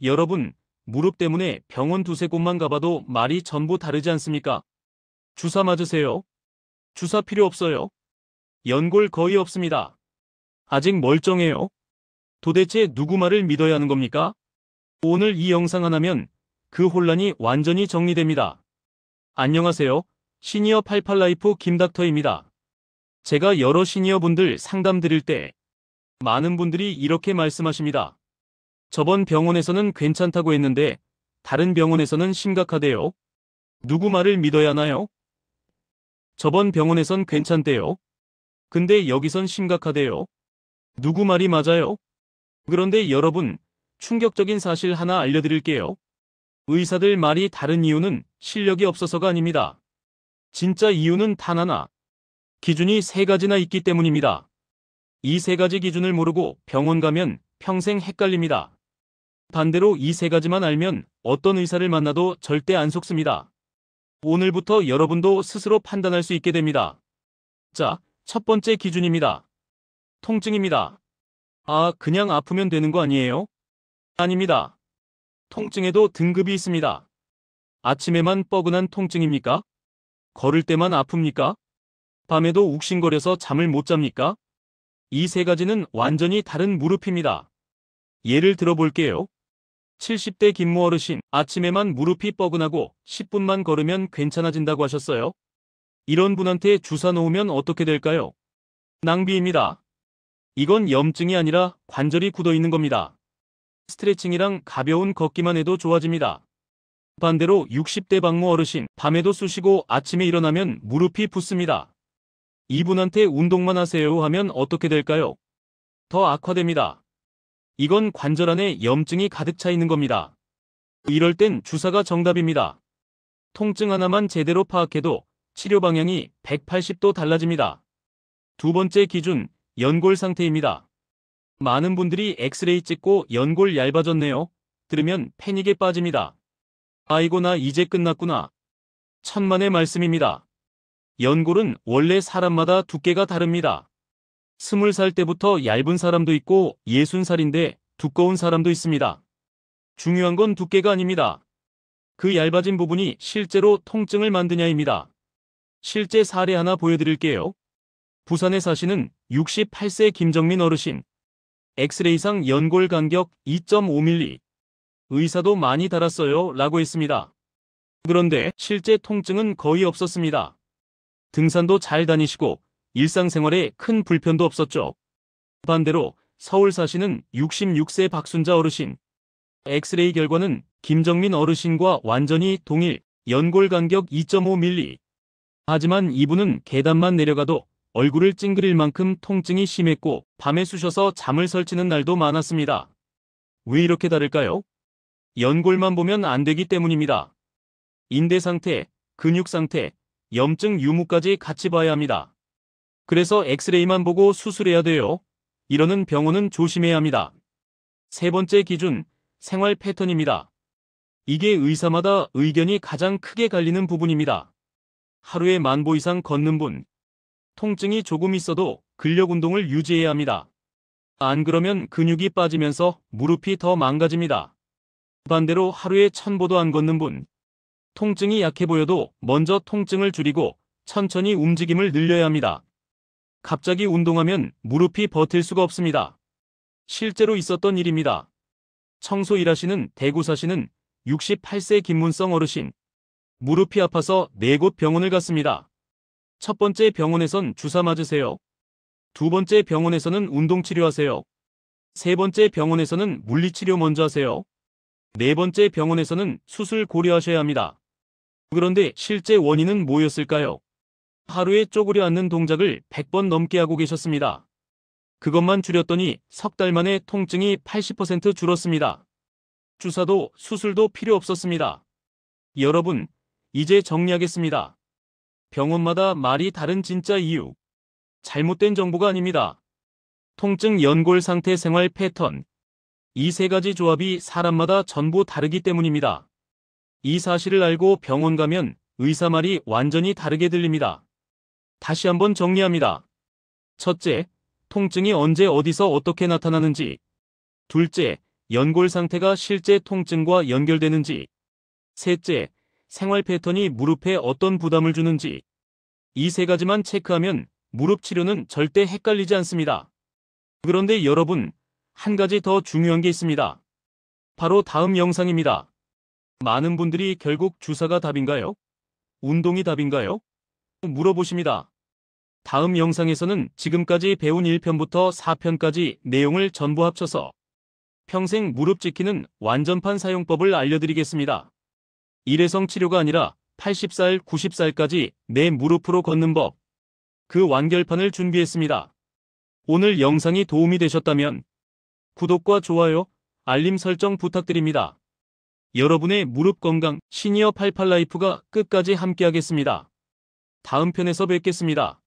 여러분, 무릎 때문에 병원 두세 곳만 가봐도 말이 전부 다르지 않습니까? 주사 맞으세요? 주사 필요 없어요. 연골 거의 없습니다. 아직 멀쩡해요. 도대체 누구 말을 믿어야 하는 겁니까? 오늘 이 영상 하나면 그 혼란이 완전히 정리됩니다. 안녕하세요. 시니어 88라이프 김닥터입니다. 제가 여러 시니어분들 상담 드릴 때 많은 분들이 이렇게 말씀하십니다. 저번 병원에서는 괜찮다고 했는데 다른 병원에서는 심각하대요. 누구 말을 믿어야 하나요? 저번 병원에선 괜찮대요. 근데 여기선 심각하대요. 누구 말이 맞아요? 그런데 여러분, 충격적인 사실 하나 알려드릴게요. 의사들 말이 다른 이유는 실력이 없어서가 아닙니다. 진짜 이유는 단 하나. 기준이 세 가지나 있기 때문입니다. 이 세 가지 기준을 모르고 병원 가면 평생 헷갈립니다. 반대로 이 세 가지만 알면 어떤 의사를 만나도 절대 안 속습니다. 오늘부터 여러분도 스스로 판단할 수 있게 됩니다. 자, 첫 번째 기준입니다. 통증입니다. 아, 그냥 아프면 되는 거 아니에요? 아닙니다. 통증에도 등급이 있습니다. 아침에만 뻐근한 통증입니까? 걸을 때만 아픕니까? 밤에도 욱신거려서 잠을 못 잡니까? 이 세 가지는 완전히 다른 무릎입니다. 예를 들어 볼게요. 70대 김모 어르신, 아침에만 무릎이 뻐근하고 10분만 걸으면 괜찮아진다고 하셨어요. 이런 분한테 주사 놓으면 어떻게 될까요? 낭비입니다. 이건 염증이 아니라 관절이 굳어 있는 겁니다. 스트레칭이랑 가벼운 걷기만 해도 좋아집니다. 반대로 60대 박모 어르신, 밤에도 쑤시고 아침에 일어나면 무릎이 붓습니다. 이분한테 운동만 하세요 하면 어떻게 될까요? 더 악화됩니다. 이건 관절 안에 염증이 가득 차 있는 겁니다. 이럴 땐 주사가 정답입니다. 통증 하나만 제대로 파악해도 치료 방향이 180도 달라집니다. 두 번째 기준, 연골 상태입니다. 많은 분들이 엑스레이 찍고 연골 얇아졌네요. 들으면 패닉에 빠집니다. 아이고, 나 이제 끝났구나. 천만의 말씀입니다. 연골은 원래 사람마다 두께가 다릅니다. 20살 때부터 얇은 사람도 있고 60살인데 두꺼운 사람도 있습니다. 중요한 건 두께가 아닙니다. 그 얇아진 부분이 실제로 통증을 만드냐입니다. 실제 사례 하나 보여드릴게요. 부산에 사시는 68세 김정민 어르신. 엑스레이상 연골 간격 2.5mm. 의사도 많이 달았어요 라고 했습니다. 그런데 실제 통증은 거의 없었습니다. 등산도 잘 다니시고 일상생활에 큰 불편도 없었죠. 반대로 서울 사시는 66세 박순자 어르신. 엑스레이 결과는 김정민 어르신과 완전히 동일, 연골 간격 2.5mm. 하지만 이분은 계단만 내려가도 얼굴을 찡그릴 만큼 통증이 심했고 밤에 쑤셔서 잠을 설치는 날도 많았습니다. 왜 이렇게 다를까요? 연골만 보면 안 되기 때문입니다. 인대 상태, 근육 상태, 염증 유무까지 같이 봐야 합니다. 그래서 엑스레이만 보고 수술해야 돼요. 이러는 병원은 조심해야 합니다. 세 번째 기준, 생활 패턴입니다. 이게 의사마다 의견이 가장 크게 갈리는 부분입니다. 하루에 10,000보 이상 걷는 분. 통증이 조금 있어도 근력 운동을 유지해야 합니다. 안 그러면 근육이 빠지면서 무릎이 더 망가집니다. 반대로 하루에 1,000보도 안 걷는 분. 통증이 약해 보여도 먼저 통증을 줄이고 천천히 움직임을 늘려야 합니다. 갑자기 운동하면 무릎이 버틸 수가 없습니다. 실제로 있었던 일입니다. 청소 일하시는 대구 사시는 68세 김문성 어르신. 무릎이 아파서 4곳 병원을 갔습니다. 첫 번째 병원에선 주사 맞으세요. 두 번째 병원에서는 운동치료하세요. 세 번째 병원에서는 물리치료 먼저 하세요. 네 번째 병원에서는 수술 고려하셔야 합니다. 그런데 실제 원인은 뭐였을까요? 하루에 쪼그려 앉는 동작을 100번 넘게 하고 계셨습니다. 그것만 줄였더니 석 달 만에 통증이 80% 줄었습니다. 주사도 수술도 필요 없었습니다. 여러분, 이제 정리하겠습니다. 병원마다 말이 다른 진짜 이유. 잘못된 정보가 아닙니다. 통증, 연골 상태, 생활 패턴. 이 세 가지 조합이 사람마다 전부 다르기 때문입니다. 이 사실을 알고 병원 가면 의사 말이 완전히 다르게 들립니다. 다시 한번 정리합니다. 첫째, 통증이 언제 어디서 어떻게 나타나는지. 둘째, 연골 상태가 실제 통증과 연결되는지. 셋째, 생활 패턴이 무릎에 어떤 부담을 주는지. 이 세 가지만 체크하면 무릎 치료는 절대 헷갈리지 않습니다. 그런데 여러분, 한 가지 더 중요한 게 있습니다. 바로 다음 영상입니다. 많은 분들이 결국 주사가 답인가요? 운동이 답인가요? 물어보십니다. 다음 영상에서는 지금까지 배운 1편부터 4편까지 내용을 전부 합쳐서 평생 무릎 지키는 완전판 사용법을 알려드리겠습니다. 일회성 치료가 아니라 80살, 90살까지 내 무릎으로 걷는 법. 그 완결판을 준비했습니다. 오늘 영상이 도움이 되셨다면 구독과 좋아요, 알림 설정 부탁드립니다. 여러분의 무릎 건강 시니어 88라이프가 끝까지 함께하겠습니다. 다음 편에서 뵙겠습니다.